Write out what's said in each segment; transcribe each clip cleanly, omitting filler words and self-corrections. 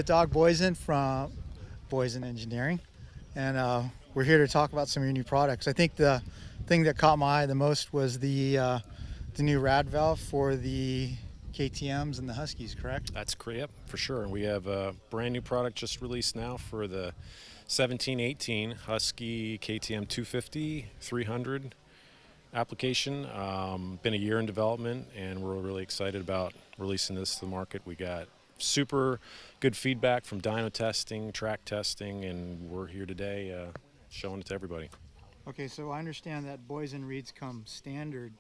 Dag Boyesen from Boyesen Engineering, and we're here to talk about some of your new products. I think the thing that caught my eye the most was the new Rad Valve for the KTMs and the Huskies, correct? That's correct, yep, for sure. We have a brand new product just released now for the 17-18 Husky KTM 250 300 application. Been a year in development, and we're really excited about releasing this to the market. We got super good feedback from dyno testing, track testing, and we're here today showing it to everybody. Okay, so I understand that Boyesen reeds come standard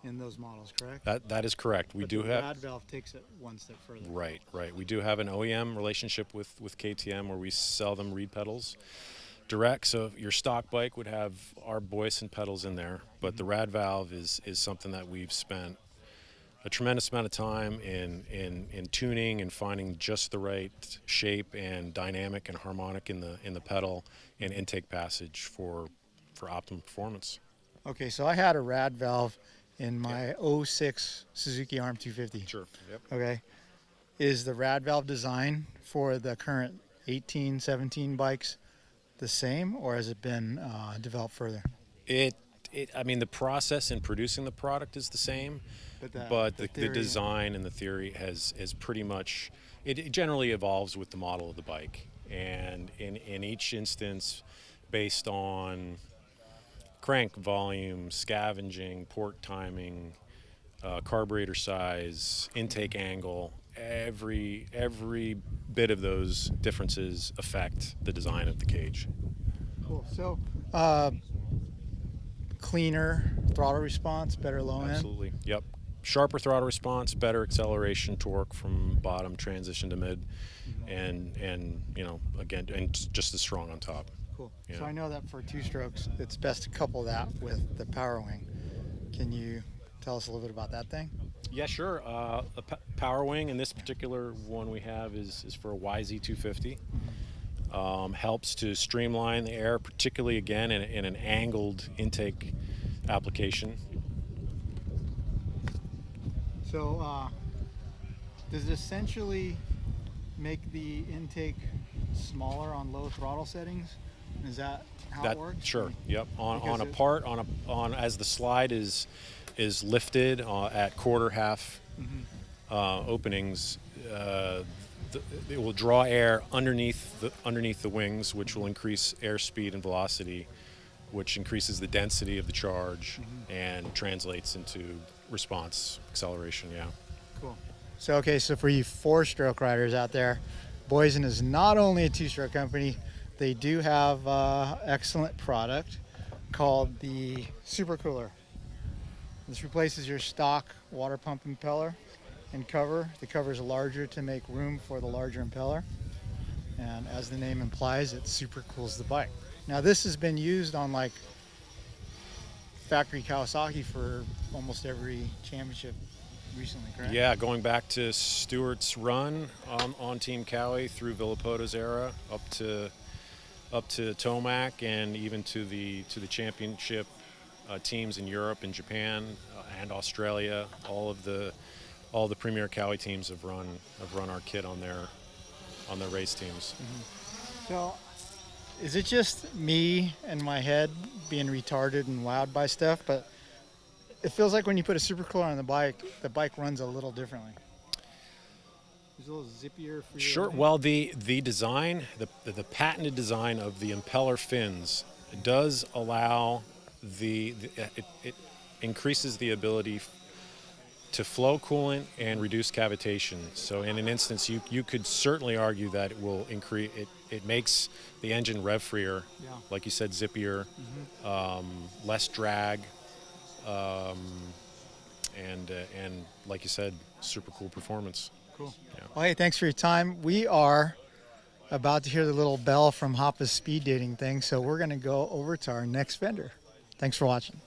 in those models, correct? That is correct. We do have. Rad Valve takes it one step further. Right. We do have an OEM relationship with KTM where we sell them reed pedals direct. So your stock bike would have our Boyesen pedals in there, but the Rad Valve is something that we've spent a tremendous amount of time in tuning and finding just the right shape and dynamic and harmonic in the pedal and intake passage for optimum performance. Okay, so I had a Rad Valve in my 06 Suzuki ARM 250. Sure. Yep. Okay. Is the Rad Valve design for the current 18, 17 bikes the same, or has it been developed further? I mean, the process in producing the product is the same, but the design and the theory has pretty much, it generally evolves with the model of the bike. And in each instance, based on crank volume, scavenging, port timing, carburetor size, intake angle, every bit of those differences affect the design of the cage. Cool. So cleaner throttle response, better low end? Absolutely. Yep. Sharper throttle response, better acceleration, torque from bottom transition to mid, and you know, again, and just as strong on top. Cool. Yeah. So I know that for two strokes, it's best to couple that with the Power Wing. Can you tell us a little bit about that thing? Yeah, sure. A Power Wing, and this particular one we have is for a YZ250. Helps to streamline the air, particularly again in an angled intake application. So does it essentially make the intake smaller on low throttle settings? Is that how it works? Sure. Yep. On as the slide is lifted at quarter half openings, it will draw air underneath the wings, which will increase airspeed and velocity, which increases the density of the charge and translates into response acceleration. Yeah. Cool. So okay, so for you four-stroke riders out there, Boyesen is not only a two-stroke company. They do have excellent product called the Super Cooler. This replaces your stock water pump impeller and cover. The cover is larger to make room for the larger impeller. And as the name implies, it super cools the bike. Now this has been used on like factory Kawasaki for almost every championship recently, correct? Yeah, going back to Stewart's run on Team Cowie through Villapoto's era up to Tomac and even to the championship teams in Europe and Japan and Australia. All the premier Cowie teams have run our kit on their race teams. So is it just me and my head being retarded and wowed by stuff? But it feels like when you put a super cooler on the bike runs a little differently. It's a little zippier for you. Sure. Well, the design, the patented design of the impeller fins does allow it increases the ability to flow coolant and reduce cavitation. So in an instance, you could certainly argue that it will increase it makes the engine rev freer, like you said, zippier, less drag, and like you said, super cool performance. Cool. Yeah. Well, hey, thanks for your time. We are about to hear the little bell from Hoppa's speed dating thing, so we're going to go over to our next vendor. Thanks for watching.